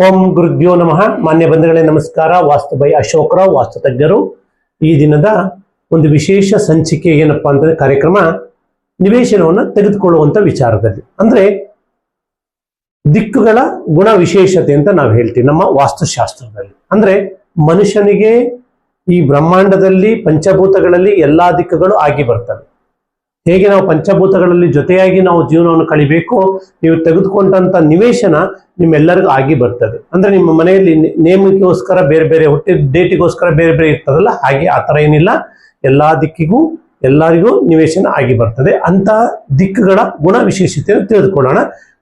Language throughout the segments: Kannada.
ಓಂ ಗುರುಭ್ಯೋ ನಮಃ. ಮಾನ್ಯ ಬಂಧುಗಳೇ ನಮಸ್ಕಾರ. ವಾಸ್ತು ಬೈ ಅಶೋಕರಾವ್, ವಾಸ್ತು ತಜ್ಞರು. ಈ ದಿನದ ಒಂದು ವಿಶೇಷ ಸಂಚಿಕೆ ಏನಪ್ಪಾ ಅಂತಂದ್ರೆ ಕಾರ್ಯಕ್ರಮ ನಿವೇಶನವನ್ನು ತೆಗೆದುಕೊಳ್ಳುವಂತ ವಿಚಾರದಲ್ಲಿ, ಅಂದ್ರೆ ದಿಕ್ಕುಗಳ ಗುಣ ವಿಶೇಷತೆ ಅಂತ ನಾವು ಹೇಳ್ತೀವಿ ನಮ್ಮ ವಾಸ್ತುಶಾಸ್ತ್ರದಲ್ಲಿ. ಅಂದ್ರೆ ಮನುಷ್ಯನಿಗೆ ಈ ಬ್ರಹ್ಮಾಂಡದಲ್ಲಿ ಪಂಚಭೂತಗಳಲ್ಲಿ ಎಲ್ಲಾ ದಿಕ್ಕುಗಳು ಆಗಿ ಬರ್ತವೆ. ಹೇಗೆ ನಾವು ಪಂಚಭೂತಗಳಲ್ಲಿ ಜೊತೆಯಾಗಿ ನಾವು ಜೀವನವನ್ನು ಕಳಿಬೇಕು, ನೀವು ತೆಗೆದುಕೊಂಡಂತ ನಿವೇಶನ ನಿಮ್ಮೆಲ್ಲರಿಗೂ ಆಗಿ ಬರ್ತದೆ. ಅಂದ್ರೆ ನಿಮ್ಮ ಮನೆಯಲ್ಲಿ ನೇಮಕ್ಕೋಸ್ಕರ ಬೇರೆ ಬೇರೆ, ಹುಟ್ಟಿದ ಡೇಟಿಗೋಸ್ಕರ ಬೇರೆ ಬೇರೆ ಇರ್ತದಲ್ಲ, ಹಾಗೆ ಆ ತರ ಏನಿಲ್ಲ. ಎಲ್ಲಾ ದಿಕ್ಕಿಗೂ ಎಲ್ಲರಿಗೂ ನಿವೇಶನ ಆಗಿ ಬರ್ತದೆ. ಅಂತ ದಿಕ್ಕುಗಳ ಗುಣ ವಿಶೇಷತೆಯನ್ನು ತಿಳಿದುಕೊಳ್ಳೋಣ.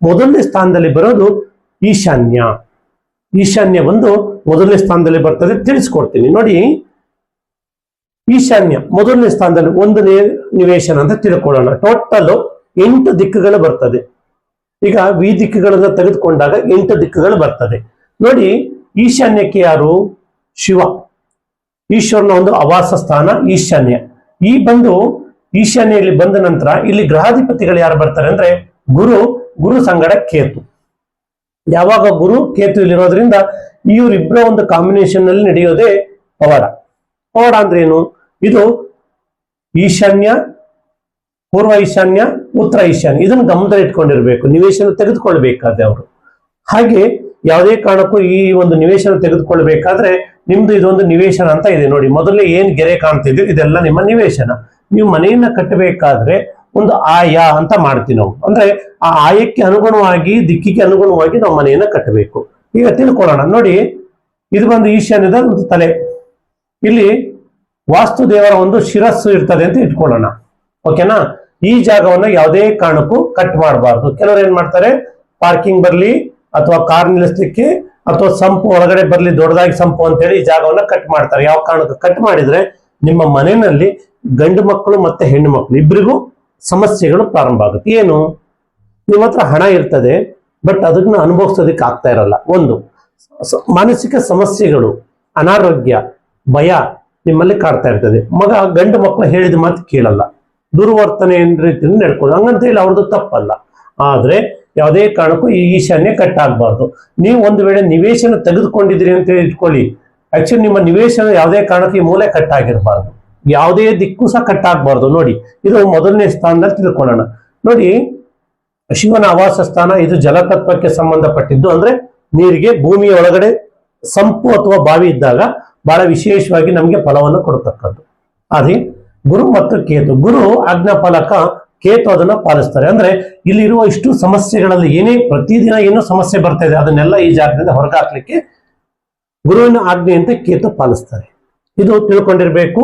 ಮೊದಲನೇ ಸ್ಥಾನದಲ್ಲಿ ಬರೋದು ಈಶಾನ್ಯ. ಈಶಾನ್ಯ ಬಂದು ಮೊದಲನೇ ಸ್ಥಾನದಲ್ಲಿ ಬರ್ತದೆ, ತಿಳಿಸ್ಕೊಡ್ತೀನಿ ನೋಡಿ. ಈಶಾನ್ಯ ಮೊದಲನೇ ಸ್ಥಾನದಲ್ಲಿ ಒಂದು ನಿವೇಶನ ಅಂತ ತಿಳ್ಕೊಳ್ಳೋಣ. ಟೋಟಲ್ 8 ದಿಕ್ಕುಗಳು ಬರ್ತದೆ. ಈಗ ವಿ ದಿಕ್ಕುಗಳನ್ನ ತೆಗೆದುಕೊಂಡಾಗ 8 ದಿಕ್ಕುಗಳು ಬರ್ತದೆ ನೋಡಿ. ಈಶಾನ್ಯಕ್ಕೆ ಯಾರು? ಶಿವ, ಈಶ್ವರನ ಒಂದು ಆವಾಸ ಸ್ಥಾನ ಈಶಾನ್ಯ. ಈ ಬಂದು ಈಶಾನ್ಯಲ್ಲಿ ಬಂದ ನಂತರ ಇಲ್ಲಿ ಗ್ರಹಾಧಿಪತಿಗಳು ಯಾರು ಬರ್ತಾರೆ ಅಂದ್ರೆ ಗುರು ಸಂಗಡ ಕೇತು. ಯಾವಾಗ ಗುರು ಕೇತು ಇಲ್ಲಿರೋದ್ರಿಂದ ಇವರಿಬ್ಬರ ಒಂದು ಕಾಂಬಿನೇಷನ್ ನಲ್ಲಿ ನಡೆಯೋದೇ ಪವಾಡ. ಪವಾಡ ಅಂದ್ರೆ ಏನು? ಇದು ಈಶಾನ್ಯ, ಪೂರ್ವ ಈಶಾನ್ಯ, ಉತ್ತರ ಈಶಾನ್ಯ, ಇದನ್ನು ಗಮನದಲ್ಲಿ ಇಟ್ಕೊಂಡಿರ್ಬೇಕು ನಿವೇಶನ ತೆಗೆದುಕೊಳ್ಬೇಕಾದ್ರೆ ಅವರು. ಹಾಗೆ ಯಾವುದೇ ಕಾರಣಕ್ಕೂ ಈ ಒಂದು ನಿವೇಶನ ತೆಗೆದುಕೊಳ್ಬೇಕಾದ್ರೆ ನಿಮ್ದು ಇದೊಂದು ನಿವೇಶನ ಅಂತ ಇದೆ ನೋಡಿ. ಮೊದಲೇ ಏನ್ ಗೆರೆ ಕಾಣ್ತಿದ್ವಿ ಇದೆಲ್ಲ ನಿಮ್ಮ ನಿವೇಶನ. ನೀವು ಮನೆಯನ್ನ ಕಟ್ಟಬೇಕಾದ್ರೆ ಒಂದು ಆಯ ಅಂತ ಮಾಡ್ತೀವಿ ನಾವು. ಅಂದ್ರೆ ಆ ಆಯಕ್ಕೆ ಅನುಗುಣವಾಗಿ, ದಿಕ್ಕಿಗೆ ಅನುಗುಣವಾಗಿ ನಾವು ಮನೆಯನ್ನ ಕಟ್ಟಬೇಕು. ಈಗ ತಿಳ್ಕೊಳ್ಳೋಣ ನೋಡಿ. ಇದು ಬಂದು ಈಶಾನ್ಯದ ಒಂದು ತಲೆ. ಇಲ್ಲಿ ವಾಸ್ತು ದೇವರ ಒಂದು ಶಿರಸ್ಸು ಇರ್ತದೆ ಅಂತ ಇಟ್ಕೊಳ್ಳೋಣ, ಓಕೆನಾ. ಈ ಜಾಗವನ್ನ ಯಾವುದೇ ಕಾರಣಕ್ಕೂ ಕಟ್ ಮಾಡಬಾರ್ದು. ಕೆಲವರು ಏನ್ ಮಾಡ್ತಾರೆ, ಪಾರ್ಕಿಂಗ್ ಬರ್ಲಿ ಅಥವಾ ಕಾರ್ ನಿಲ್ಲಿಸ್ಲಿಕ್ಕೆ ಅಥವಾ ಸಂಪು ಒಳಗಡೆ ಬರ್ಲಿ, ದೊಡ್ಡದಾಗಿ ಸಂಪು ಅಂತೇಳಿ ಈ ಜಾಗವನ್ನ ಕಟ್ ಮಾಡ್ತಾರೆ. ಯಾವ ಕಾರಣಕ್ಕೂ ಕಟ್ ಮಾಡಿದ್ರೆ ನಿಮ್ಮ ಮನೆಯಲ್ಲಿ ಗಂಡು ಮಕ್ಕಳು ಮತ್ತೆ ಹೆಣ್ಣು ಮಕ್ಕಳು ಇಬ್ಬರಿಗೂ ಸಮಸ್ಯೆಗಳು ಪ್ರಾರಂಭ ಆಗುತ್ತೆ. ಏನು? ನಿಮ್ಮ ಹತ್ರ ಹಣ ಇರ್ತದೆ, ಬಟ್ ಅದನ್ನ ಅನುಭವಿಸೋದಕ್ಕೆ ಆಗ್ತಾ ಇರಲ್ಲ. ಒಂದು ಮಾನಸಿಕ ಸಮಸ್ಯೆಗಳು, ಅನಾರೋಗ್ಯ, ಭಯ ನಿಮ್ಮಲ್ಲಿ ಕಾಡ್ತಾ ಇರ್ತದೆ. ಗಂಡು ಮಕ್ಕಳು ಹೇಳಿದ ಮಾತು ಕೇಳಲ್ಲ, ದುರ್ವರ್ತನೆ ರೀತಿಯಿಂದ ನಡ್ಕೊಳ್ಳೋದು. ಹಂಗಂತ ಹೇಳಿ ಅವ್ರದ್ದು ತಪ್ಪಲ್ಲ. ಆದ್ರೆ ಯಾವುದೇ ಕಾರಣಕ್ಕೂ ಈ ಈಶಾನ್ಯ ಕಟ್ ಆಗ್ಬಾರ್ದು. ನೀವು ಒಂದು ವೇಳೆ ನಿವೇಶನ ತೆಗೆದುಕೊಂಡಿದ್ರಿ ಅಂತ ಇಟ್ಕೊಳ್ಳಿ, ಆಕ್ಚುಲಿ ನಿಮ್ಮ ನಿವೇಶನ ಯಾವುದೇ ಕಾರಣಕ್ಕೆ ಈ ಮೂಲೆ ಕಟ್ ಆಗಿರಬಾರ್ದು, ಯಾವುದೇ ದಿಕ್ಕು ಸಹ ಕಟ್ ಆಗ್ಬಾರ್ದು ನೋಡಿ. ಇದು ಮೊದಲನೇ ಸ್ಥಾನದಲ್ಲಿ ತಿಳ್ಕೊಳ್ಳೋಣ ನೋಡಿ. ಶಿವನ ಆವಾಸ ಸ್ಥಾನ ಇದು ಜಲತತ್ವಕ್ಕೆ ಸಂಬಂಧಪಟ್ಟಿದ್ದು. ಅಂದ್ರೆ ನೀರಿಗೆ ಭೂಮಿಯ ಒಳಗಡೆ ಸಂಪು ಅಥವಾ ಬಾವಿ ಇದ್ದಾಗ ಬಹಳ ವಿಶೇಷವಾಗಿ ನಮಗೆ ಫಲವನ್ನು ಕೊಡತಕ್ಕದ್ದು. ಅದೇ ಗುರು ಮತ್ತು ಕೇತು. ಗುರು ಆಜ್ಞಾಪಾಲಕ, ಕೇತು ಅದನ್ನ ಪಾಲಿಸ್ತಾರೆ. ಅಂದ್ರೆ ಇಲ್ಲಿರುವ ಇಷ್ಟು ಸಮಸ್ಯೆಗಳಲ್ಲಿ ಏನೇ ಪ್ರತಿದಿನ ಏನೋ ಸಮಸ್ಯೆ ಬರ್ತಾ ಇದೆ, ಅದನ್ನೆಲ್ಲ ಈ ಜಾಗದಿಂದ ಹೊರಗಾಕ್ಲಿಕ್ಕೆ ಗುರುವಿನ ಆಜ್ಞೆಯಂತೆ ಕೇತು ಪಾಲಿಸ್ತಾರೆ. ಇದು ತಿಳ್ಕೊಂಡಿರ್ಬೇಕು.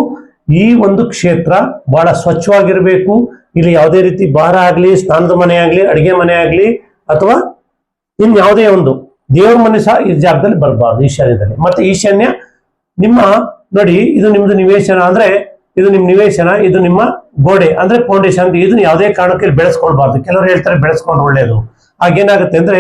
ಈ ಒಂದು ಕ್ಷೇತ್ರ ಬಹಳ ಸ್ವಚ್ಛವಾಗಿರ್ಬೇಕು. ಇಲ್ಲಿ ಯಾವುದೇ ರೀತಿ ಭಾರ ಆಗ್ಲಿ, ಸ್ನಾನದ ಮನೆ ಆಗ್ಲಿ, ಅಡಿಗೆ ಮನೆ ಆಗ್ಲಿ, ಅಥವಾ ಇನ್ ಯಾವುದೇ ಒಂದು ದೇವರ ಮನೆ ಸಹ ಈ ಜಾಗದಲ್ಲಿ ಬರಬಾರ್ದು ಈಶಾನ್ಯದಲ್ಲಿ. ಮತ್ತೆ ಈಶಾನ್ಯ ನಿಮ್ಮ ನೋಡಿ, ಇದು ನಿಮ್ದು ನಿವೇಶನ ಅಂದ್ರೆ ಇದು ನಿಮ್ ನಿವೇಶನ, ಇದು ನಿಮ್ಮ ಗೋಡೆ ಅಂದ್ರೆ ಫೌಂಡೇಶನ್. ಇದನ್ನ ಯಾವುದೇ ಕಾರಣಕ್ಕೆ ಬೆಳೆಸ್ಕೊಳ್ಬಾರ್ದು. ಕೆಲವರು ಹೇಳ್ತಾರೆ ಬೆಳೆಸ್ಕೊಂಡು ಒಳ್ಳೇದು. ಆಗೇನಾಗುತ್ತೆ ಅಂದ್ರೆ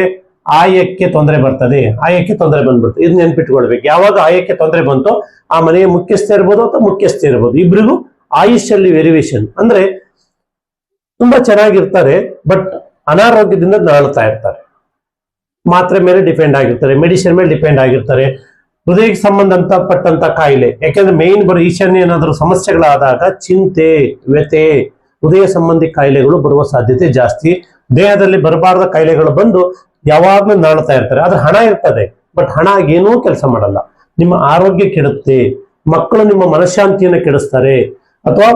ಆಯಕ್ಕೆ ತೊಂದರೆ ಬರ್ತದೆ, ಆಯಕ್ಕೆ ತೊಂದರೆ ಬಂದ್ಬಿಡ್ತದೆ. ಇದನ್ನ ನೆನ್ಪಿಟ್ಕೊಳ್ಬೇಕು. ಯಾವಾಗ ಆಯಕ್ಕೆ ತೊಂದರೆ ಬಂತು, ಆ ಮನೆಯ ಮುಖ್ಯಸ್ಥೆ ಇರ್ಬೋದು ಅಥವಾ ಮುಖ್ಯಸ್ಥೆ ಇರ್ಬೋದು, ಇಬ್ರಿಗೂ ಆಯುಷ್ಯಲ್ಲಿ ವೇರಿಯೇಷನ್. ಅಂದ್ರೆ ತುಂಬಾ ಚೆನ್ನಾಗಿರ್ತಾರೆ, ಬಟ್ ಅನಾರೋಗ್ಯದಿಂದ ನರಳುತ್ತಾ ಇರ್ತಾರೆ. ಮಾತ್ರೆ ಮೇಲೆ ಡಿಪೆಂಡ್ ಆಗಿರ್ತಾರೆ, ಮೆಡಿಸಿನ್ ಮೇಲೆ ಡಿಪೆಂಡ್ ಆಗಿರ್ತಾರೆ, ಹೃದಯಕ್ಕೆ ಸಂಬಂಧಪಟ್ಟಂತ ಕಾಯಿಲೆ. ಯಾಕೆಂದ್ರೆ ಮೇನ್ ಬರೋ ಈಶಾನ್ಯ ಏನಾದರೂ ಸಮಸ್ಯೆಗಳಾದಾಗ ಚಿಂತೆ, ವ್ಯಥೆ, ಹೃದಯ ಸಂಬಂಧಿ ಕಾಯಿಲೆಗಳು ಬರುವ ಸಾಧ್ಯತೆ ಜಾಸ್ತಿ. ದೇಹದಲ್ಲಿ ಬರಬಾರದ ಕಾಯಿಲೆಗಳು ಬಂದು ಯಾವಾಗ್ಲೂ ನರಳುತ್ತಾ ಇರ್ತಾರೆ. ಆದ್ರೆ ಹಣ ಇರ್ತದೆ, ಬಟ್ ಹಣ ಏನೂ ಕೆಲಸ ಮಾಡಲ್ಲ. ನಿಮ್ಮ ಆರೋಗ್ಯ ಕೆಡುತ್ತೆ, ಮಕ್ಕಳು ನಿಮ್ಮ ಮನಃಶಾಂತಿಯನ್ನು ಕೆಡಿಸ್ತಾರೆ. ಅಥವಾ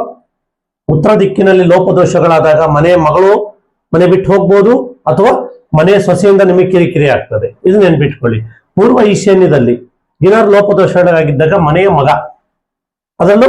ಉತ್ತರ ದಿಕ್ಕಿನಲ್ಲಿ ಲೋಪದೋಷಗಳಾದಾಗ ಮನೆಯ ಮಗಳು ಮನೆ ಬಿಟ್ಟು ಹೋಗ್ಬೋದು, ಅಥವಾ ಮನೆಯ ಸೊಸೆಯಿಂದ ನಿಮಗೆ ಕಿರಿಕಿರಿ ಆಗ್ತದೆ. ಇದು ನೆನ್ಪಿಟ್ಕೊಳ್ಳಿ. ಪೂರ್ವ ಈಶಾನ್ಯದಲ್ಲಿ ಏನಾದ್ರು ಲೋಪದೋಷಗಳಾಗಿದ್ದಾಗ ಮನೆಯ ಮಗ, ಅದರಲ್ಲೂ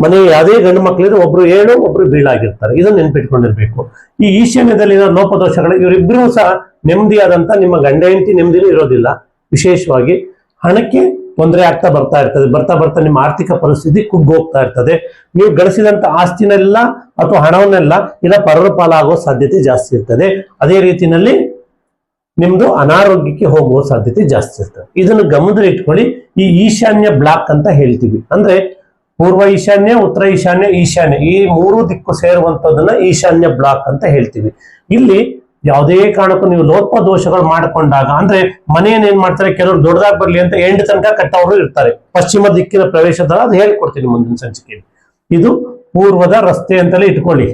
ಮನೆಯ ಯಾವುದೇ ಗಂಡು ಮಕ್ಕಳಿದ್ರೆ ಒಬ್ರು ಏಳು ಒಬ್ರು ಬೀಳಾಗಿರ್ತಾರೆ. ಇದನ್ನ ನೆನ್ಪಿಟ್ಕೊಂಡಿರ್ಬೇಕು. ಈ ಈಶಾನ್ಯದಲ್ಲಿ ಏನಾದ್ರು ಲೋಪದೋಷಗಳು, ಇವರಿಬ್ಬರೂ ಸಹ ನೆಮ್ಮದಿಯಾದಂತ, ನಿಮ್ಮ ಗಂಡ ಹೆಂಡತಿ ನೆಮ್ಮದಿನೂ ಇರೋದಿಲ್ಲ. ವಿಶೇಷವಾಗಿ ಹಣಕ್ಕೆ ತೊಂದರೆ ಆಗ್ತಾ ಬರ್ತಾ ಇರ್ತದೆ. ಬರ್ತಾ ಬರ್ತಾ ನಿಮ್ಮ ಆರ್ಥಿಕ ಪರಿಸ್ಥಿತಿ ಕುಗ್ಗೋಗ್ತಾ ಇರ್ತದೆ. ನೀವು ಗಳಿಸಿದಂತ ಆಸ್ತಿನೆಲ್ಲ ಅಥವಾ ಹಣವನ್ನೆಲ್ಲ ಇಲ್ಲ ಪರರ ಪಾಲಾಗೋ ಸಾಧ್ಯತೆ ಜಾಸ್ತಿ ಇರ್ತದೆ. ಅದೇ ರೀತಿಯಲ್ಲಿ ನಿಮ್ದು ಅನಾರೋಗ್ಯಕ್ಕೆ ಹೋಗುವ ಸಾಧ್ಯತೆ ಜಾಸ್ತಿ ಇರ್ತದೆ. ಇದನ್ನು ಗಮನದಲ್ಲಿ ಇಟ್ಕೊಳ್ಳಿ. ಈ ಈಶಾನ್ಯ ಬ್ಲಾಕ್ ಅಂತ ಹೇಳ್ತೀವಿ. ಅಂದ್ರೆ ಪೂರ್ವ ಈಶಾನ್ಯ, ಉತ್ತರ ಈಶಾನ್ಯ, ಈಶಾನ್ಯ ಈ ಮೂರು ದಿಕ್ಕು ಸೇರುವಂತದನ್ನ ಈಶಾನ್ಯ ಬ್ಲಾಕ್ ಅಂತ ಹೇಳ್ತೀವಿ. ಇಲ್ಲಿ ಯಾವುದೇ ಕಾರಣಕ್ಕೂ ನೀವು ಲೋಪದೋಷಗಳು ಮಾಡಿಕೊಂಡಾಗ ಅಂದ್ರೆ ಮನೆಯನ್ನು ಏನ್ ಮಾಡ್ತಾರೆ, ಕೆಲವರು ದೊಡ್ಡದಾಗಿ ಬರ್ಲಿ ಅಂತ ಎಂಟು ತನಕ ಕಟ್ಟವರು ಇರ್ತಾರೆ. ಪಶ್ಚಿಮ ದಿಕ್ಕಿನ ಪ್ರವೇಶದ ಅದು ಹೇಳ್ಕೊಡ್ತೀನಿ ಮುಂದಿನ ಸಂಚಿಕೆಯಲ್ಲಿ. ಇದು ಪೂರ್ವದ ರಸ್ತೆ ಅಂತಲೇ ಇಟ್ಕೊಳ್ಳಿ.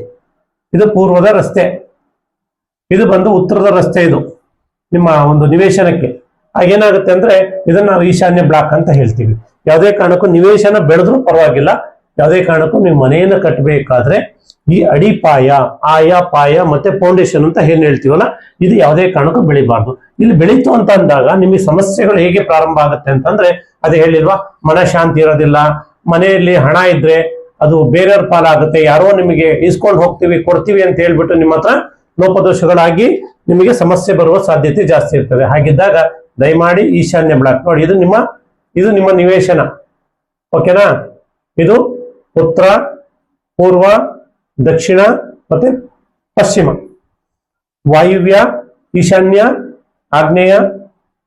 ಇದು ಪೂರ್ವದ ರಸ್ತೆ, ಇದು ಬಂದು ಉತ್ತರದ ರಸ್ತೆ. ಇದು ನಿಮ್ಮ ಒಂದು ನಿವೇಶನಕ್ಕೆ ಆಗೇನಾಗುತ್ತೆ ಅಂದ್ರೆ ಇದನ್ನ ನಾವು ಈಶಾನ್ಯ ಬ್ಲಾಕ್ ಅಂತ ಹೇಳ್ತೀವಿ. ಯಾವುದೇ ಕಾರಣಕ್ಕೂ ನಿವೇಶನ ಬೆಳೆದ್ರೂ ಪರವಾಗಿಲ್ಲ, ಯಾವುದೇ ಕಾರಣಕ್ಕೂ ನೀವು ಮನೆಯನ್ನು ಕಟ್ಟಬೇಕಾದ್ರೆ ಈ ಅಡಿಪಾಯ, ಆಯ, ಪಾಯ ಮತ್ತೆ ಫೌಂಡೇಶನ್ ಅಂತ ಏನ್ ಹೇಳ್ತೀವಲ್ಲ, ಇದು ಯಾವುದೇ ಕಾರಣಕ್ಕೂ ಬೆಳಿಬಾರ್ದು. ಇಲ್ಲಿ ಬೆಳೀತು ಅಂತ ಅಂದಾಗ ನಿಮಗೆ ಸಮಸ್ಯೆಗಳು ಹೇಗೆ ಪ್ರಾರಂಭ ಆಗುತ್ತೆ ಅಂತಂದ್ರೆ, ಅದೇ ಹೇಳಿಲ್ವಾ, ಮನಃಶಾಂತಿ ಇರೋದಿಲ್ಲ, ಮನೆಯಲ್ಲಿ ಹಣ ಇದ್ರೆ ಅದು ಬೇರೆಯವ್ರ ಪಾಲಾಗುತ್ತೆ, ಯಾರೋ ನಿಮಗೆ ಇಸ್ಕೊಂಡು ಹೋಗ್ತೀವಿ ಕೊಡ್ತೀವಿ ಅಂತ ಹೇಳ್ಬಿಟ್ಟು ನಿಮ್ಮ ಹತ್ರ ಲೋಪದೋಷಗಳಾಗಿ ನಿಮಗೆ ಸಮಸ್ಯೆ ಬರುವ ಸಾಧ್ಯತೆ ಜಾಸ್ತಿ ಇರ್ತದೆ. ಹಾಗಿದ್ದಾಗ ದಯಮಾಡಿ ಈಶಾನ್ಯ ಬ್ಲಾಕ್ ನೋಡಿ, ಇದು ನಿಮ್ಮ ನಿವೇಶನ, ಓಕೆನಾ. ಇದು ಉತ್ತರ, ಪೂರ್ವ, ದಕ್ಷಿಣ ಮತ್ತೆ ಪಶ್ಚಿಮ, ವಾಯುವ್ಯ, ಈಶಾನ್ಯ, ಆಗ್ನೇಯ,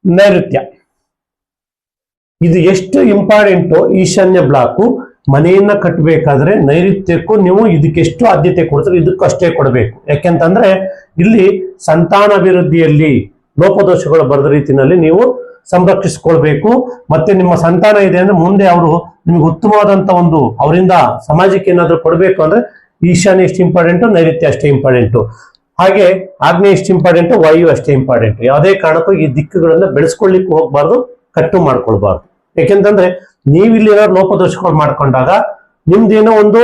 ನೈಋತ್ಯ. ಇದು ಎಷ್ಟು ಇಂಪಾರ್ಟೆಂಟು ಈಶಾನ್ಯ ಬ್ಲಾಕು. ಮನೆಯನ್ನ ಕಟ್ಟಬೇಕಾದ್ರೆ ನೈಋತ್ಯಕ್ಕೂ ನೀವು ಇದಕ್ಕೆಷ್ಟು ಆದ್ಯತೆ ಕೊಡ್ತಾರೆ ಇದಕ್ಕೂ ಅಷ್ಟೇ ಕೊಡಬೇಕು. ಯಾಕೆಂತಂದ್ರೆ ಇಲ್ಲಿ ಸಂತಾನಾಭಿವೃದ್ಧಿಯಲ್ಲಿ ಲೋಪದೋಷಗಳು ಬರದ ರೀತಿಯಲ್ಲಿ ನೀವು ಸಂರಕ್ಷಿಸಿಕೊಳ್ಬೇಕು. ಮತ್ತೆ ನಿಮ್ಮ ಸಂತಾನ ಇದೆ ಅಂದ್ರೆ ಮುಂದೆ ಅವರು ನಿಮ್ಗೆ ಉತ್ತಮವಾದಂತ ಒಂದು ಅವರಿಂದ ಸಮಾಜಕ್ಕೆ ಏನಾದ್ರು ಕೊಡಬೇಕು ಅಂದ್ರೆ ಈಶಾನ್ಯ ಎಷ್ಟು ಇಂಪಾರ್ಟೆಂಟು, ನೈಋತ್ಯ ಅಷ್ಟೇ ಇಂಪಾರ್ಟೆಂಟು. ಹಾಗೆ ಆಗ್ನೇಯ ಎಷ್ಟು ಇಂಪಾರ್ಟೆಂಟು, ವಾಯು ಅಷ್ಟೇ ಇಂಪಾರ್ಟೆಂಟು. ಯಾವುದೇ ಕಾರಣಕ್ಕೂ ಈ ದಿಕ್ಕುಗಳನ್ನ ಬೆಳೆಸ್ಕೊಳ್ಳಿಕ್ಕೆ ಹೋಗ್ಬಾರ್ದು, ಕಟ್ಟು ಮಾಡ್ಕೊಳ್ಬಾರ್ದು. ಯಾಕೆಂತಂದ್ರೆ ನೀವಿಲ್ಲಿ ಏನಾದ್ರು ಲೋಪದೋಷಗಳು ಮಾಡ್ಕೊಂಡಾಗ ನಿಮ್ದೇನೋ ಒಂದು,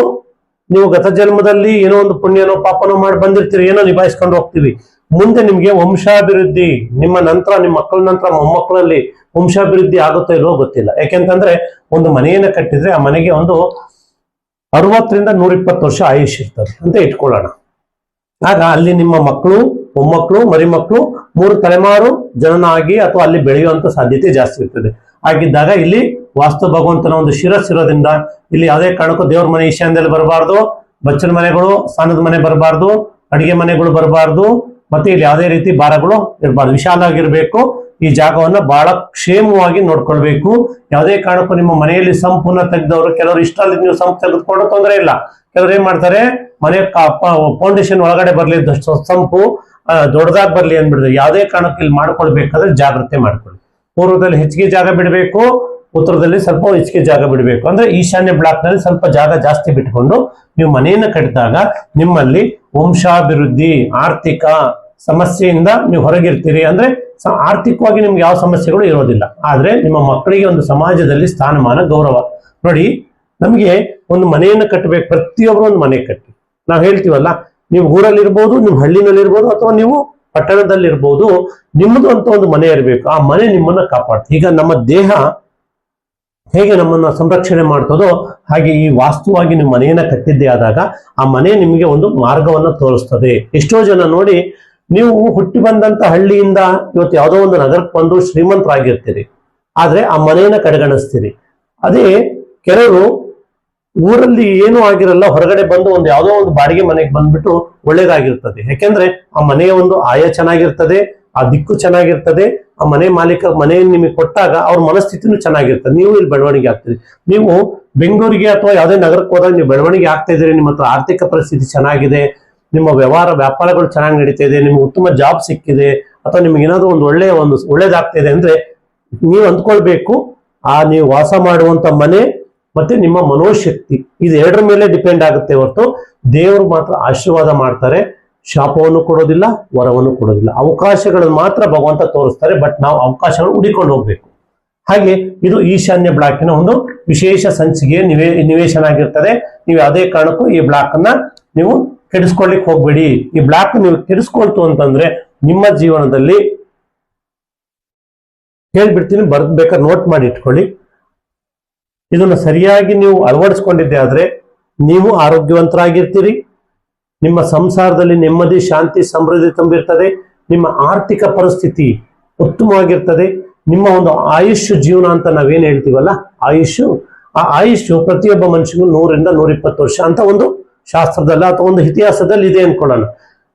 ನೀವು ಗತ ಜನ್ಮದಲ್ಲಿ ಏನೋ ಒಂದು ಪುಣ್ಯನೋ ಪಾಪನೋ ಮಾಡಿ ಬಂದಿರ್ತೀರಿ, ಏನೋ ನಿಭಾಯಿಸ್ಕೊಂಡು ಹೋಗ್ತೀವಿ. ಮುಂದೆ ನಿಮ್ಗೆ ವಂಶಾಭಿವೃದ್ಧಿ, ನಿಮ್ಮ ನಂತರ ನಿಮ್ಮ ಮಕ್ಕಳ ನಂತರ ಮೊಮ್ಮಕ್ಕಳಲ್ಲಿ ವಂಶಾಭಿವೃದ್ಧಿ ಆಗುತ್ತೋ ಇಲ್ವೋ ಗೊತ್ತಿಲ್ಲ. ಯಾಕೆಂತಂದ್ರೆ ಒಂದು ಮನೆಯನ್ನ ಕಟ್ಟಿದ್ರೆ ಆ ಮನೆಗೆ ಒಂದು 60ರಿಂದ 120 ವರ್ಷ ಆಯುಷ್ ಇರ್ತದೆ ಅಂತ ಇಟ್ಕೊಳ್ಳೋಣ. ಆಗ ಅಲ್ಲಿ ನಿಮ್ಮ ಮಕ್ಕಳು, ಮೊಮ್ಮಕ್ಕಳು, ಮರಿಮಕ್ಕಳು 3 ತಲೆಮಾರು ಜನನ ಆಗಿ ಅಥವಾ ಅಲ್ಲಿ ಬೆಳೆಯುವಂತ ಸಾಧ್ಯತೆ ಜಾಸ್ತಿ ಇರ್ತದೆ. ಹಾಗಿದ್ದಾಗ ಇಲ್ಲಿ ವಾಸ್ತು ಭಗವಂತನ ಒಂದು ಶಿರಸ್ಸಿರೋದ್ರಿಂದ ಇಲ್ಲಿ ಯಾವುದೇ ಕಾರಣಕ್ಕೂ ದೇವ್ರ ಮನೆ ಈಶಾನ್ಯದಲ್ಲಿ ಬರಬಾರ್ದು, ಬಚ್ಚಲ ಮನೆಗಳು ಸ್ನಾನದ ಮನೆ ಬರಬಾರ್ದು, ಅಡಿಗೆ ಮನೆಗಳು ಬರಬಾರ್ದು, ಮತ್ತೆ ಇಲ್ಲಿ ಯಾವುದೇ ರೀತಿ ಭಾರಗಳು ಇರಬಾರ್ದು. ವಿಶಾಲವಾಗಿರ್ಬೇಕು. ಈ ಜಾಗವನ್ನ ಬಹಳ ಕ್ಷೇಮವಾಗಿ ನೋಡ್ಕೊಳ್ಬೇಕು. ಯಾವುದೇ ಕಾರಣಕ್ಕೂ ನಿಮ್ಮ ಮನೆಯಲ್ಲಿ ಸಂಪೂರ್ಣ ತೆಗೆದವರು, ಕೆಲವರು ಇಷ್ಟಲ್ಲಿ ನೀವು ಸಂಪು ತೆಗೆದುಕೊಂಡು ತೊಂದರೆ ಇಲ್ಲ. ಕೆಲವರು ಏನ್ ಮಾಡ್ತಾರೆ, ಮನೆ ಫೌಂಡೇಶನ್ ಒಳಗಡೆ ಬರ್ಲಿ, ಸಂಪು ದೊಡ್ಡದಾಗಿ ಬರ್ಲಿ ಅಂದ್ಬಿಡ್ತಾರೆ. ಯಾವುದೇ ಕಾರಣಕ್ಕೆ ಇಲ್ಲಿ ಮಾಡ್ಕೊಳ್ಬೇಕಾದ್ರೆ ಜಾಗ್ರತೆ ಮಾಡ್ಕೊಳ್ಳಿ. ಪೂರ್ವದಲ್ಲಿ ಹೆಚ್ಚಿಗೆ ಜಾಗ ಬಿಡಬೇಕು, ಉತ್ತರದಲ್ಲಿ ಸ್ವಲ್ಪ ಹೆಚ್ಚಿಗೆ ಜಾಗ ಬಿಡಬೇಕು. ಅಂದ್ರೆ ಈಶಾನ್ಯ ಬ್ಲಾಕ್ ನಲ್ಲಿ ಸ್ವಲ್ಪ ಜಾಗ ಜಾಸ್ತಿ ಬಿಟ್ಕೊಂಡು ನೀವು ಮನೆಯನ್ನು ಕಟ್ಟಿದಾಗ ನಿಮ್ಮಲ್ಲಿ ವಂಶಾಭಿವೃದ್ಧಿ, ಆರ್ಥಿಕ ಸಮಸ್ಯೆಯಿಂದ ನೀವು ಹೊರಗಿರ್ತೀರಿ. ಅಂದ್ರೆ ಆರ್ಥಿಕವಾಗಿ ನಿಮ್ಗೆ ಯಾವ ಸಮಸ್ಯೆಗಳು ಇರೋದಿಲ್ಲ. ಆದ್ರೆ ನಿಮ್ಮ ಮಕ್ಕಳಿಗೆ ಒಂದು ಸಮಾಜದಲ್ಲಿ ಸ್ಥಾನಮಾನ, ಗೌರವ. ನೋಡಿ, ನಮಗೆ ಒಂದು ಮನೆಯನ್ನು ಕಟ್ಟಬೇಕು, ಪ್ರತಿಯೊಬ್ಬರು ಒಂದು ಮನೆ ಕಟ್ಟಿ. ನಾವು ಹೇಳ್ತೀವಲ್ಲ, ನೀವು ಊರಲ್ಲಿ ಇರ್ಬೋದು, ನೀವು ಹಳ್ಳಿನಲ್ಲಿ ಇರ್ಬೋದು, ಅಥವಾ ನೀವು ಪಟ್ಟಣದಲ್ಲಿರ್ಬೋದು, ನಿಮ್ಮದು ಅಂತ ಒಂದು ಮನೆ ಇರಬೇಕು. ಆ ಮನೆ ನಿಮ್ಮನ್ನ ಕಾಪಾಡ್ತದೆ. ಈಗ ನಮ್ಮ ದೇಹ ಹೇಗೆ ನಮ್ಮನ್ನ ಸಂರಕ್ಷಣೆ ಮಾಡ್ತದೋ ಹಾಗೆ ಈ ವಾಸ್ತುವಾಗಿ ನಿಮ್ಮ ಮನೆಯನ್ನ ಕಟ್ಟಿದ್ದೇ ಆದಾಗ ಆ ಮನೆ ನಿಮಗೆ ಒಂದು ಮಾರ್ಗವನ್ನ ತೋರಿಸ್ತದೆ. ಎಷ್ಟೋ ಜನ ನೋಡಿ, ನೀವು ಹುಟ್ಟಿ ಬಂದಂತ ಹಳ್ಳಿಯಿಂದ ಇವತ್ತು ಯಾವುದೋ ಒಂದು ನಗರಕ್ಕೆ ಬಂದು ಶ್ರೀಮಂತರಾಗಿರ್ತೀರಿ, ಆದ್ರೆ ಆ ಮನೆಯನ್ನ ಕಡೆಗಣಿಸ್ತೀರಿ. ಅದೇ ಕೆಲವರು ಊರಲ್ಲಿ ಏನೂ ಆಗಿರಲ್ಲ, ಹೊರಗಡೆ ಬಂದು ಒಂದು ಯಾವುದೋ ಒಂದು ಬಾಡಿಗೆ ಮನೆಗೆ ಬಂದ್ಬಿಟ್ಟು ಒಳ್ಳೇದಾಗಿರ್ತದೆ. ಯಾಕೆಂದ್ರೆ ಆ ಮನೆಯ ಒಂದು ಆಯ ಚೆನ್ನಾಗಿರ್ತದೆ, ಆ ದಿಕ್ಕು ಚೆನ್ನಾಗಿರ್ತದೆ, ಆ ಮನೆ ಮಾಲೀಕ ಮನೆಯನ್ನು ನಿಮಗೆ ಕೊಟ್ಟಾಗ ಅವ್ರ ಮನಸ್ಥಿತಿನೂ ಚೆನ್ನಾಗಿರ್ತದೆ. ನೀವು ಇಲ್ಲಿ ಬೆಳವಣಿಗೆ ಆಗ್ತೀರಿ. ನೀವು ಬೆಂಗಳೂರಿಗೆ ಅಥವಾ ಯಾವುದೇ ನಗರಕ್ಕೆ ಹೋದಾಗ ನೀವು ಬೆಳವಣಿಗೆ ಆಗ್ತಾ ಇದ್ದೀರಿ, ನಿಮ್ಮ ಹತ್ರ ಆರ್ಥಿಕ ಪರಿಸ್ಥಿತಿ ಚೆನ್ನಾಗಿದೆ, ನಿಮ್ಮ ವ್ಯಾಪಾರಗಳು ಚೆನ್ನಾಗಿ ನಡೀತಾ ಇದೆ, ನಿಮ್ಗೆ ಉತ್ತಮ ಜಾಬ್ ಸಿಕ್ಕಿದೆ, ಅಥವಾ ನಿಮ್ಗೆ ಏನಾದ್ರು ಒಂದು ಒಳ್ಳೇದಾಗ್ತಾ ಇದೆ ಅಂದ್ರೆ ನೀವು ಅಂದ್ಕೊಳ್ಬೇಕು, ಆ ನೀವು ವಾಸ ಮಾಡುವಂತ ಮನೆ ಮತ್ತೆ ನಿಮ್ಮ ಮನೋಶಕ್ತಿ ಇದು ಎರಡರ ಮೇಲೆ ಡಿಪೆಂಡ್ ಆಗುತ್ತೆ ಹೊರತು ದೇವರು ಮಾತ್ರ ಆಶೀರ್ವಾದ ಮಾಡ್ತಾರೆ, ಶಾಪವನ್ನು ಕೊಡೋದಿಲ್ಲ, ವರವನ್ನು ಕೊಡೋದಿಲ್ಲ. ಅವಕಾಶಗಳನ್ನು ಮಾತ್ರ ಭಗವಂತ ತೋರಿಸ್ತಾರೆ, ಬಟ್ ನಾವು ಅವಕಾಶಗಳು ಹುಡಿಕೊಂಡು ಹೋಗ್ಬೇಕು. ಹಾಗೆ ಇದು ಈಶಾನ್ಯ ಬ್ಲಾಕಿನ ಒಂದು ವಿಶೇಷ ಸಂಚಿಕೆ ನಿವೇಶನ ಆಗಿರ್ತದೆ. ನೀವು ಯಾವುದೇ ಕಾರಣಕ್ಕೂ ಈ ಬ್ಲಾಕ್ ಅನ್ನ ನೀವು ಕೆಡಿಸ್ಕೊಳ್ಳಿಕ್ ಹೋಗ್ಬೇಡಿ. ಈ ಬ್ಲಾಕ್ ನೀವು ಕೆಡಿಸ್ಕೊಳ್ತು ಅಂತಂದ್ರೆ ನಿಮ್ಮ ಜೀವನದಲ್ಲಿ ಹೇಳ್ಬಿಡ್ತೀನಿ, ಬೇಕಾದ್ರೆ ನೋಟ್ ಮಾಡಿ ಇಟ್ಕೊಳ್ಳಿ. ಇದನ್ನು ಸರಿಯಾಗಿ ನೀವು ಅಳವಡಿಸ್ಕೊಂಡಿದ್ದೆ ಆದ್ರೆ ನೀವು ಆರೋಗ್ಯವಂತರಾಗಿರ್ತೀರಿ, ನಿಮ್ಮ ಸಂಸಾರದಲ್ಲಿ ನೆಮ್ಮದಿ, ಶಾಂತಿ, ಸಮೃದ್ಧಿ ತುಂಬಿರ್ತದೆ, ನಿಮ್ಮ ಆರ್ಥಿಕ ಪರಿಸ್ಥಿತಿ ಉತ್ತಮವಾಗಿರ್ತದೆ, ನಿಮ್ಮ ಒಂದು ಆಯುಷ್ ಜೀವನ ಅಂತ ನಾವೇನ್ ಹೇಳ್ತೀವಲ್ಲ ಆ ಆಯುಷ್ ಪ್ರತಿಯೊಬ್ಬ ಮನುಷ್ಯನಿಗೂ 100ರಿಂದ 120 ವರ್ಷ ಅಂತ ಒಂದು ಶಾಸ್ತ್ರದಲ್ಲಿ ಅಥವಾ ಒಂದು ಇತಿಹಾಸದಲ್ಲಿ ಇದೆ ಅನ್ಕೊಳ್ಳೋಣ.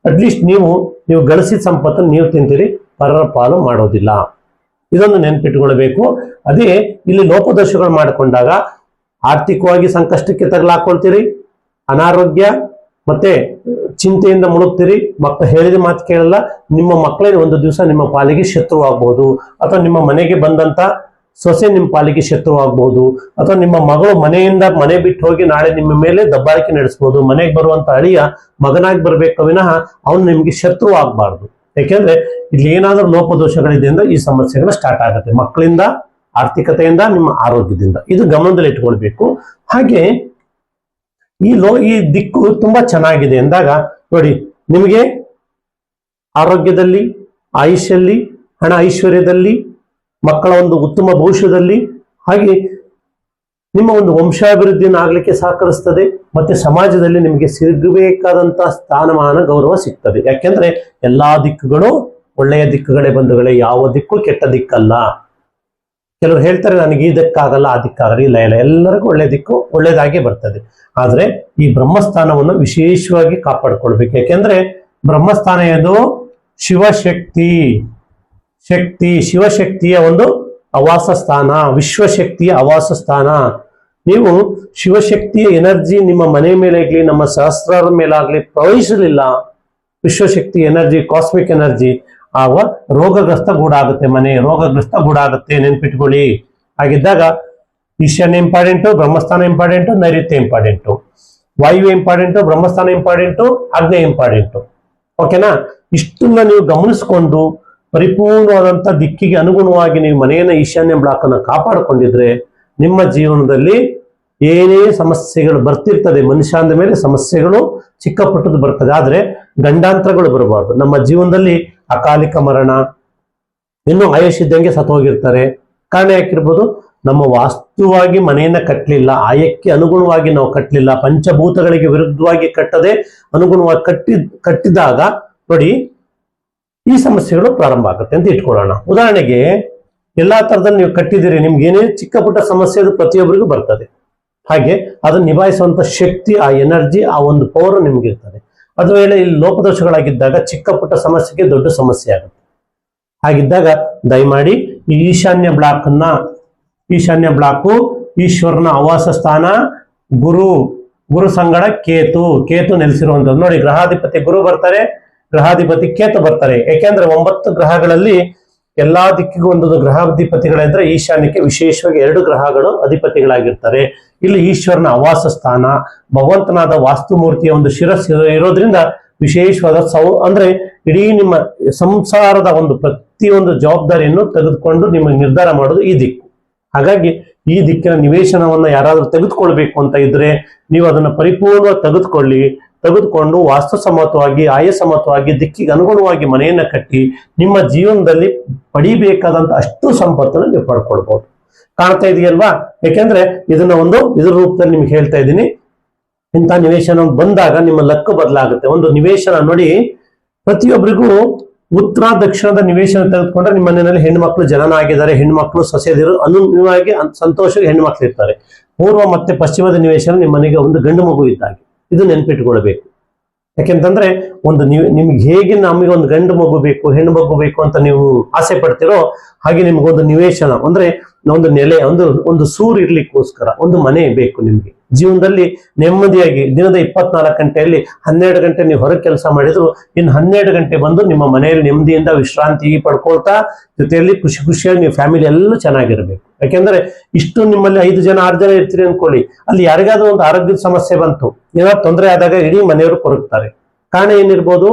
ಅಟ್ಲೀಸ್ಟ್ ನೀವು ಗಳಿಸಿದ ಸಂಪತ್ತನ್ನು ನೀವು ತಿಂತೀರಿ, ಪರರ ಪಾಲು ಮಾಡೋದಿಲ್ಲ. ಇದೊಂದು ನೆನ್ಪಿಟ್ಕೊಳ್ಬೇಕು. ಅದೇ ಇಲ್ಲಿ ಲೋಪದೋಷಗಳು ಮಾಡಿಕೊಂಡಾಗ ಆರ್ಥಿಕವಾಗಿ ಸಂಕಷ್ಟಕ್ಕೆ ತಗಲಾಕೊಳ್ತೀರಿ, ಅನಾರೋಗ್ಯ ಮತ್ತೆ ಚಿಂತೆಯಿಂದ ಮುಳುಗ್ತೀರಿ, ಮಕ್ಕಳು ಹೇಳಿದ ಮಾತು ಕೇಳಲ್ಲ, ನಿಮ್ಮ ಮಕ್ಕಳೇ ಒಂದು ದಿವಸ ನಿಮ್ಮ ಪಾಲಿಗೆ ಶತ್ರು ಆಗ್ಬಹುದು, ಅಥವಾ ನಿಮ್ಮ ಮನೆಗೆ ಬಂದಂತ ಸೊಸೆ ನಿಮ್ಮ ಪಾಲಿಗೆ ಶತ್ರು ಆಗ್ಬಹುದು, ಅಥವಾ ನಿಮ್ಮ ಮಗಳು ಮನೆಯಿಂದ ಮನೆ ಬಿಟ್ಟು ಹೋಗಿ ನಾಳೆ ನಿಮ್ಮ ಮೇಲೆ ದಬ್ಬಾಳಿಕೆ ನಡೆಸಬಹುದು. ಮನೆಗೆ ಬರುವಂತ ಅಳಿಯ ಮಗನಾಗಿ ಬರ್ಬೇಕು ವಿನಃ ಅವನು ನಿಮ್ಗೆ ಶತ್ರು ಆಗ್ಬಾರ್ದು. ಯಾಕೆಂದ್ರೆ ಇಲ್ಲಿ ಏನಾದ್ರೂ ಲೋಪದೋಷಗಳಿದೆ ಅಂದ್ರೆ ಈ ಸಮಸ್ಯೆಗಳು ಸ್ಟಾರ್ಟ್ ಆಗುತ್ತೆ, ಮಕ್ಕಳಿಂದ, ಆರ್ಥಿಕತೆಯಿಂದ, ನಿಮ್ಮ ಆರೋಗ್ಯದಿಂದ. ಇದು ಗಮನದಲ್ಲಿ ಇಟ್ಕೊಳ್ಬೇಕು. ಹಾಗೆ ಈ ದಿಕ್ಕು ತುಂಬಾ ಚೆನ್ನಾಗಿದೆ ಅಂದಾಗ ನೋಡಿ, ನಿಮಗೆ ಆರೋಗ್ಯದಲ್ಲಿ, ಆಯುಷ್ಯಲ್ಲಿ, ಹಣ ಐಶ್ವರ್ಯದಲ್ಲಿ, ಮಕ್ಕಳ ಒಂದು ಉತ್ತಮ ಭವಿಷ್ಯದಲ್ಲಿ, ಹಾಗೆ ನಿಮ್ಮ ಒಂದು ವಂಶಾಭಿವೃದ್ಧಿಯನ್ನು ಆಗ್ಲಿಕ್ಕೆ ಸಹಕರಿಸ್ತದೆ. ಮತ್ತೆ ಸಮಾಜದಲ್ಲಿ ನಿಮಗೆ ಸಿಗಬೇಕಾದಂತಹ ಸ್ಥಾನಮಾನ, ಗೌರವ ಸಿಗ್ತದೆ. ಯಾಕೆಂದ್ರೆ ಎಲ್ಲಾ ದಿಕ್ಕುಗಳು ಒಳ್ಳೆಯ ದಿಕ್ಕುಗಳೇ ಬಂಧುಗಳೇ, ಯಾವ ದಿಕ್ಕು ಕೆಟ್ಟ ದಿಕ್ಕಲ್ಲ. ಕೆಲವರು ಹೇಳ್ತಾರೆ ನನಗೆ ಈ ದಿಕ್ಕಾಗಲ್ಲ, ಆ ದಿಕ್ಕಾಗಲ್ಲ. ಇಲ್ಲ ಇಲ್ಲ, ಎಲ್ಲರಿಗೂ ಒಳ್ಳೆ ದಿಕ್ಕು ಒಳ್ಳೇದಾಗಿ ಬರ್ತದೆ. ಆದ್ರೆ ಈ ಬ್ರಹ್ಮಸ್ಥಾನವನ್ನು ವಿಶೇಷವಾಗಿ ಕಾಪಾಡ್ಕೊಳ್ಬೇಕು. ಯಾಕೆಂದ್ರೆ ಬ್ರಹ್ಮಸ್ಥಾನ ಇದು ಶಿವಶಕ್ತಿಯ ಒಂದು ಆವಾಸ ಸ್ಥಾನ, ವಿಶ್ವಶಕ್ತಿಯ ಆವಾಸ ಸ್ಥಾನ. ನೀವು ಶಿವಶಕ್ತಿಯ ಎನರ್ಜಿ ನಿಮ್ಮ ಮನೆ ಮೇಲೆ ಆಗ್ಲಿ, ನಮ್ಮ ಸಹಸ್ರಾರ ಮೇಲಾಗ್ಲಿ ಪ್ರವಹಿಸಲಿಲ್ಲ, ವಿಶ್ವಶಕ್ತಿ ಎನರ್ಜಿ, ಕಾಸ್ಮಿಕ್ ಎನರ್ಜಿ, ಆಗ ರೋಗಗ್ರಸ್ತ ಗೂಡಾಗುತ್ತೆ, ಮನೆ ರೋಗಗ್ರಸ್ತ ಗೂಡಾಗುತ್ತೆ. ನೆನ್ಪಿಟ್ಕೊಳ್ಳಿ. ಹಾಗಿದ್ದಾಗ ಈಶಾನ್ಯ ಇಂಪಾರ್ಟೆಂಟು, ಬ್ರಹ್ಮಸ್ಥಾನ ಇಂಪಾರ್ಟೆಂಟು, ನೈಋತ್ಯ ಇಂಪಾರ್ಟೆಂಟು, ವಾಯು ಇಂಪಾರ್ಟೆಂಟು, ಬ್ರಹ್ಮಸ್ಥಾನ ಇಂಪಾರ್ಟೆಂಟು, ಆಗ್ನೇಯ ಇಂಪಾರ್ಟೆಂಟು. ಓಕೆನಾ? ಇಷ್ಟನ್ನ ನೀವು ಗಮನಿಸ್ಕೊಂಡು ಪರಿಪೂರ್ಣವಾದಂತ ದಿಕ್ಕಿಗೆ ಅನುಗುಣವಾಗಿ ನೀವು ಮನೆಯನ್ನ ಈಶಾನ್ಯ ಬ್ಲಾಕ್ ಅನ್ನು ಕಾಪಾಡಿಕೊಂಡಿದ್ರೆ ನಿಮ್ಮ ಜೀವನದಲ್ಲಿ ಏನೇ ಸಮಸ್ಯೆಗಳು ಬರ್ತಿರ್ತದೆ, ಮನುಷ್ಯ ಅಂದ ಮೇಲೆ ಸಮಸ್ಯೆಗಳು ಚಿಕ್ಕ ಪುಟ್ಟದ್ದು ಬರ್ತದೆ, ಆದ್ರೆ ಗಂಡಾಂತರಗಳು ಬರಬಾರ್ದು. ನಮ್ಮ ಜೀವನದಲ್ಲಿ ಅಕಾಲಿಕ ಮರಣ, ಇನ್ನು ಆಯುಷ್ಯಿದ್ದಂಗೆ ಸತ್ತೋಗಿರ್ತಾರೆ. ಕಾರಣ ಯಾಕಿರ್ಬೋದು? ನಮ್ಮ ವಾಸ್ತುವಾಗಿ ಮನೆಯನ್ನ ಕಟ್ಟಲಿಲ್ಲ, ಆಯಕ್ಕೆ ಅನುಗುಣವಾಗಿ ನಾವು ಕಟ್ಟಲಿಲ್ಲ, ಪಂಚಭೂತಗಳಿಗೆ ವಿರುದ್ಧವಾಗಿ ಕಟ್ಟದೆ ಅನುಗುಣವಾಗಿ ಕಟ್ಟಿದಾಗ ನೋಡಿ ಈ ಸಮಸ್ಯೆಗಳು ಪ್ರಾರಂಭ ಆಗುತ್ತೆ ಅಂತ ಇಟ್ಕೊಳ್ಳೋಣ. ಉದಾಹರಣೆಗೆ ಎಲ್ಲಾ ತರದಲ್ಲಿ ನೀವು ಕಟ್ಟಿದಿರಿ, ನಿಮ್ಗೆ ಏನೇ ಚಿಕ್ಕ ಪುಟ್ಟ ಸಮಸ್ಯೆ ಅದು ಪ್ರತಿಯೊಬ್ಬರಿಗೂ ಬರ್ತದೆ. ಹಾಗೆ ಅದನ್ನು ನಿಭಾಯಿಸುವಂತ ಶಕ್ತಿ, ಆ ಎನರ್ಜಿ, ಆ ಒಂದು ಪವರ್ ನಿಮ್ಗೆ ಇರ್ತದೆ. ಅದು ವೇಳೆ ಇಲ್ಲಿ ಲೋಪದೋಷಗಳಾಗಿದ್ದಾಗ ಚಿಕ್ಕ ಪುಟ್ಟ ಸಮಸ್ಯೆಗೆ ದೊಡ್ಡ ಸಮಸ್ಯೆ ಆಗುತ್ತೆ. ಹಾಗಿದ್ದಾಗ ದಯಮಾಡಿ ಈ ಈಶಾನ್ಯ ಬ್ಲಾಕು ಈಶ್ವರನ ಆವಾಸ ಸ್ಥಾನ, ಗುರು ಸಂಗಡ ಕೇತು ನೆಲೆಸಿರುವಂತದ್ದು. ನೋಡಿ, ಗ್ರಹಾಧಿಪತಿ ಗುರು ಬರ್ತಾರೆ, ಗ್ರಹಾಧಿಪತಿ ಕೇತು ಬರ್ತಾರೆ. ಯಾಕೆಂದ್ರೆ 9 ಗ್ರಹಗಳಲ್ಲಿ ಎಲ್ಲಾ ದಿಕ್ಕಿಗೂ ಒಂದೊಂದು ಗ್ರಹಾಧಿಪತಿಗಳಿದ್ರೆ ಈಶಾನ್ಯಕ್ಕೆ ವಿಶೇಷವಾಗಿ 2 ಗ್ರಹಗಳು ಅಧಿಪತಿಗಳಾಗಿರ್ತಾರೆ. ಇಲ್ಲಿ ಈಶ್ವರನ ಆವಾಸ ಸ್ಥಾನ, ಭಗವಂತನಾದ ವಾಸ್ತುಮೂರ್ತಿಯ ಒಂದು ಶಿರಸ್ಸು ಇರೋದ್ರಿಂದ ವಿಶೇಷವಾದ ಅಂದ್ರೆ ಇಡೀ ನಿಮ್ಮ ಸಂಸಾರದ ಒಂದು ಪ್ರತಿಯೊಂದು ಜವಾಬ್ದಾರಿಯನ್ನು ತೆಗೆದುಕೊಂಡು ನಿಮಗೆ ನಿರ್ಧಾರ ಮಾಡೋದು ಈ ದಿಕ್ಕು. ಹಾಗಾಗಿ ಈ ದಿಕ್ಕಿನ ನಿವೇಶನವನ್ನ ಯಾರಾದ್ರೂ ತೆಗೆದುಕೊಳ್ಬೇಕು ಅಂತ ಇದ್ರೆ ನೀವು ಅದನ್ನ ಪರಿಪೂರ್ಣವಾಗಿ ತೆಗೆದುಕೊಂಡು ವಾಸ್ತುಸಮ್ಮತವಾಗಿ, ಆಯಸಮ್ಮತವಾಗಿ, ದಿಕ್ಕಿಗೆ ಅನುಗುಣವಾಗಿ ಮನೆಯನ್ನ ಕಟ್ಟಿ ನಿಮ್ಮ ಜೀವನದಲ್ಲಿ ಪಡಿಬೇಕಾದಂತ ಅಷ್ಟು ಸಂಪತ್ತನ್ನು ನೀವು ಪಡ್ಕೊಳ್ಬಹುದು. ಕಾಣ್ತಾ ಇದೆಯಲ್ವಾ? ಯಾಕೆಂದ್ರೆ ಇದ್ರ ರೂಪದಲ್ಲಿ ನಿಮ್ಗೆ ಹೇಳ್ತಾ ಇದ್ದೀನಿ. ಇಂಥ ನಿವೇಶನ ಬಂದಾಗ ನಿಮ್ಮ ಲಕ್ಕು ಬದಲಾಗುತ್ತೆ. ಒಂದು ನಿವೇಶನ ನೋಡಿ, ಪ್ರತಿಯೊಬ್ಬರಿಗೂ ಉತ್ತರ ದಕ್ಷಿಣದ ನಿವೇಶನ ತೆಗೆದುಕೊಂಡ್ರೆ ನಿಮ್ಮ ಮನೆಯಲ್ಲಿ ಹೆಣ್ಮಕ್ಳು ಜನನ ಆಗಿದ್ದಾರೆ, ಹೆಣ್ಮಕ್ಳು ಸೊಸೆದಿರು ಅನುವಾಗಿ ಸಂತೋಷವಾಗಿ ಹೆಣ್ಮಕ್ಳು ಇರ್ತಾರೆ. ಪೂರ್ವ ಮತ್ತೆ ಪಶ್ಚಿಮದ ನಿವೇಶನ ನಿಮ್ಮ ಮನೆಗೆ ಒಂದು ಗಂಡು ಮಗು ಇದ್ದಾಗೆ, ಇದು ನೆನ್ಪಿಟ್ಕೊಳ್ಬೇಕು. ಯಾಕೆಂತಂದ್ರೆ ನಿಮ್ಗೆ ಹೇಗೆ ನಮಗೆ ಒಂದು ಗಂಡು ಮಗು ಬೇಕು, ಹೆಣ್ಣು ಮಗು ಬೇಕು ಅಂತ ನೀವು ಆಸೆ ಪಡ್ತಿರೋ ಹಾಗೆ ನಿಮ್ಗೊಂದು ನಿವೇಶನ ಅಂದ್ರೆ ಒಂದು ನೆಲೆ, ಒಂದು ಸೂರು ಇರ್ಲಿಕ್ಕೋಸ್ಕರ ಒಂದು ಮನೆ ಬೇಕು ನಿಮ್ಗೆ. ಜೀವನದಲ್ಲಿ ನೆಮ್ಮದಿಯಾಗಿ ದಿನದ 24 ಗಂಟೆಯಲ್ಲಿ 12 ಗಂಟೆ ನೀವು ಹೊರಗೆ ಕೆಲಸ ಮಾಡಿದ್ರು ಇನ್ನು 12 ಗಂಟೆ ಬಂದು ನಿಮ್ಮ ಮನೆಯಲ್ಲಿ ನೆಮ್ಮದಿಯಿಂದ ವಿಶ್ರಾಂತಿ ಪಡ್ಕೊಳ್ತಾ ಜೊತೆಯಲ್ಲಿ ಖುಷಿಯಾಗಿ ನೀವು ಫ್ಯಾಮಿಲಿ ಎಲ್ಲ ಚೆನ್ನಾಗಿರ್ಬೇಕು. ಯಾಕೆಂದ್ರೆ ಇಷ್ಟು ನಿಮ್ಮಲ್ಲಿ 5 ಜನ 6 ಜನ ಇರ್ತೀರಿ ಅನ್ಕೊಳ್ಳಿ, ಅಲ್ಲಿ ಯಾರಿಗಾದ್ರೂ ಒಂದು ಆರೋಗ್ಯದ ಸಮಸ್ಯೆ ಬಂತು, ಏನಾದ್ರು ತೊಂದರೆ ಆದಾಗ ಇಡೀ ಮನೆಯವರು ಕೊರಗ್ತಾರೆ. ಕಾರಣ ಏನಿರ್ಬೋದು?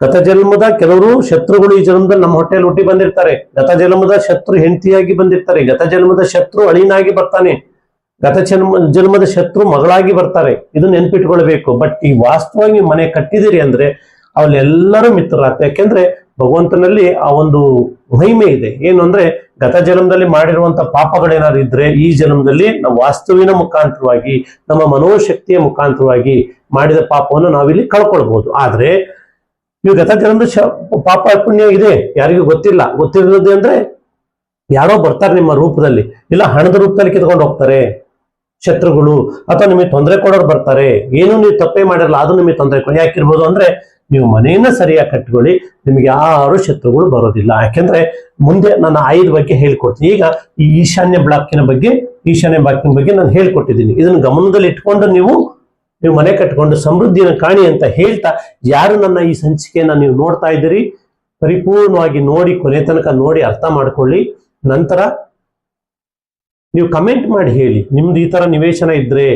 ಗತ ಜನ್ಮದ ಕೆಲವರು ಶತ್ರುಗಳು ಈ ಜನ್ಮದಲ್ಲಿ ನಮ್ಮ ಹೊಟ್ಟೆಯಲ್ಲಿ ಹುಟ್ಟಿ ಬಂದಿರ್ತಾರೆ, ಗತ ಜನ್ಮದ ಶತ್ರು ಹೆಂಡತಿಯಾಗಿ ಬಂದಿರ್ತಾರೆ, ಗತ ಜನ್ಮದ ಶತ್ರು ಅಳಿನಾಗಿ ಬರ್ತಾನೆ, ಗತ ಜನ್ಮದ ಶತ್ರು ಮಗಳಾಗಿ ಬರ್ತಾರೆ. ಇದು ನೆನ್ಪಿಟ್ಕೊಳ್ಬೇಕು. ಬಟ್ ಈ ವಾಸ್ತವವಾಗಿ ನೀವು ಮನೆ ಕಟ್ಟಿದಿರಿ ಅಂದ್ರೆ ಅವಳೆಲ್ಲರೂ ಮಿತ್ರರಾಗ್ತಾರೆ. ಯಾಕೆಂದ್ರೆ ಭಗವಂತನಲ್ಲಿ ಆ ಒಂದು ಮಹಿಮೆ ಇದೆ. ಏನು ಅಂದ್ರೆ ಗತ ಜನ್ಮದಲ್ಲಿ ಮಾಡಿರುವಂತ ಪಾಪಗಳೇನಾದ್ರು ಇದ್ರೆ ಈ ಜನ್ಮದಲ್ಲಿ ನಾವು ವಾಸ್ತುವಿನ ಮುಖಾಂತರವಾಗಿ, ನಮ್ಮ ಮನೋಶಕ್ತಿಯ ಮುಖಾಂತರವಾಗಿ ಮಾಡಿದ ಪಾಪವನ್ನು ನಾವಿಲ್ಲಿ ಕಳ್ಕೊಳ್ಬಹುದು. ಆದ್ರೆ ನೀವು ಗತ ಜನ್ಮದ ಪಾಪ ಪುಣ್ಯ ಇದೆ, ಯಾರಿಗೂ ಗೊತ್ತಿರೋದು ಅಂದ್ರೆ ಯಾರೋ ಬರ್ತಾರೆ ನಿಮ್ಮ ರೂಪದಲ್ಲಿ, ಇಲ್ಲ ಹಣದ ರೂಪದಲ್ಲಿ ಕಿತ್ಕೊಂಡು ಹೋಗ್ತಾರೆ ಶತ್ರುಗಳು, ಅಥವಾ ನಿಮಗೆ ತೊಂದರೆ ಕೊಡೋರು ಬರ್ತಾರೆ. ಏನು ನೀವು ತಪ್ಪೇ ಮಾಡಿರಲ್ಲ, ಅದು ನಿಮಗೆ ತೊಂದರೆ ಕೊಡಿ. ಯಾಕಿರ್ಬೋದು ಅಂದ್ರೆ ನೀವು ಮನೆಯನ್ನ ಸರಿಯಾಗಿ ಕಟ್ಕೊಳ್ಳಿ, ನಿಮಗೆ ಯಾರು ಶತ್ರುಗಳು ಬರೋದಿಲ್ಲ. ಯಾಕೆಂದ್ರೆ ಮುಂದೆ ನಾನು 5 ಬಗ್ಗೆ ಹೇಳ್ಕೊಡ್ತೀನಿ. ಈಗ ಈ ಈಶಾನ್ಯ ಬ್ಲಾಕಿನ ಬಗ್ಗೆ ನಾನು ಹೇಳ್ಕೊಟ್ಟಿದ್ದೀನಿ. ಇದನ್ನು ಗಮನದಲ್ಲಿ ಇಟ್ಕೊಂಡು ನೀವು ನೀವು ಮನೆ ಕಟ್ಟಿಕೊಂಡು ಸಮೃದ್ಧಿಯನ್ನು ಕಾಣಿ ಅಂತ ಹೇಳ್ತಾ, ಯಾರು ನನ್ನ ಈ ಸಂಚಿಕೆಯನ್ನ ನೀವು ನೋಡ್ತಾ ಇದ್ದೀರಿ ಪರಿಪೂರ್ಣವಾಗಿ ನೋಡಿ, ಕೊನೆ ತನಕ ನೋಡಿ ಅರ್ಥ ಮಾಡ್ಕೊಳ್ಳಿ. ನಂತರ ನೀವು ಕಮೆಂಟ್ ಮಾಡಿ ಹೇಳಿ, ನಿಮ್ದು ಈ ತರ ನಿವೇಶನ ಇದ್ರೆ.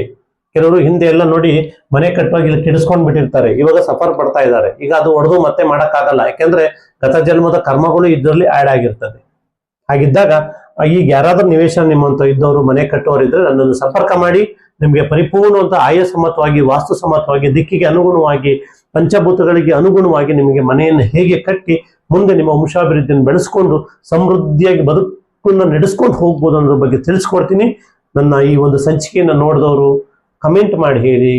ಕೆಲವರು ಹಿಂದೆ ಎಲ್ಲ ನೋಡಿ ಮನೆ ಕಟ್ಟುವಾಗ ಇಲ್ಲಿ ಕೆಡಿಸ್ಕೊಂಡ್ ಬಿಟ್ಟಿರ್ತಾರೆ, ಇವಾಗ ಸಫರ್ ಪಡ್ತಾ ಇದ್ದಾರೆ. ಈಗ ಅದು ಹೊಡೆದು ಮತ್ತೆ ಮಾಡಕ್ಕಾಗಲ್ಲ, ಯಾಕೆಂದ್ರೆ ಗತ ಜನ್ಮದ ಕರ್ಮಗಳು ಇದರಲ್ಲಿ ಆಡ್ ಆಗಿರ್ತದೆ. ಹಾಗಿದ್ದಾಗ ಈಗ ಯಾರಾದ್ರೂ ನಿವೇಶನ ನಿಮ್ಮಂತ ಇದ್ದವರು ಮನೆ ಕಟ್ಟುವವರಿದ್ರೆ ನನ್ನನ್ನು ಸಂಪರ್ಕ ಮಾಡಿ. ನಿಮಗೆ ಪರಿಪೂರ್ಣವಂತ ಆಯಸಮ್ಮತವಾಗಿ, ವಾಸ್ತುಸಮ್ಮತವಾಗಿ, ದಿಕ್ಕಿಗೆ ಅನುಗುಣವಾಗಿ, ಪಂಚಭೂತಗಳಿಗೆ ಅನುಗುಣವಾಗಿ ನಿಮಗೆ ಮನೆಯನ್ನು ಹೇಗೆ ಕಟ್ಟಿ ಮುಂದೆ ನಿಮ್ಮ ವಂಶಾಭಿವೃದ್ಧಿಯನ್ನು ಬೆಳೆಸ್ಕೊಂಡು ಸಮೃದ್ಧಿಯಾಗಿ ಬದುಕನ್ನು ನಡೆಸ್ಕೊಂಡು ಹೋಗ್ಬೋದು ಅನ್ನೋದ್ರ ಬಗ್ಗೆ ತಿಳಿಸ್ಕೊಡ್ತೀನಿ. ನನ್ನ ಈ ಒಂದು ಸಂಚಿಕೆಯನ್ನು ನೋಡಿದವರು ಕಮೆಂಟ್ ಮಾಡಿ ಹೇಳಿ,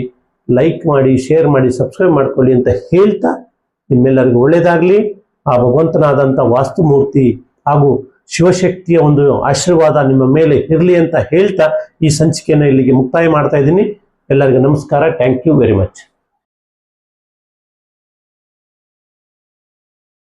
ಲೈಕ್ ಮಾಡಿ, ಶೇರ್ ಮಾಡಿ, ಸಬ್ಸ್ಕ್ರೈಬ್ ಮಾಡ್ಕೊಳ್ಳಿ ಅಂತ ಹೇಳ್ತಾ, ನಿಮ್ಮೆಲ್ಲರಿಗೂ ಒಳ್ಳೇದಾಗ್ಲಿ. ಆ ಭಗವಂತನಾದಂಥ ವಾಸ್ತುಮೂರ್ತಿ ಹಾಗೂ ಶಿವಶಕ್ತಿಯ ಒಂದು ಆಶೀರ್ವಾದ ನಿಮ್ಮ ಮೇಲೆ ಇರಲಿ ಅಂತ ಹೇಳ್ತಾ ಈ ಸಂಚಿಕೆಯನ್ನು ಇಲ್ಲಿಗೆ ಮುಕ್ತಾಯ ಮಾಡ್ತಾ ಇದ್ದೀನಿ. ಎಲ್ಲರಿಗೂ ನಮಸ್ಕಾರ. Thank you very much.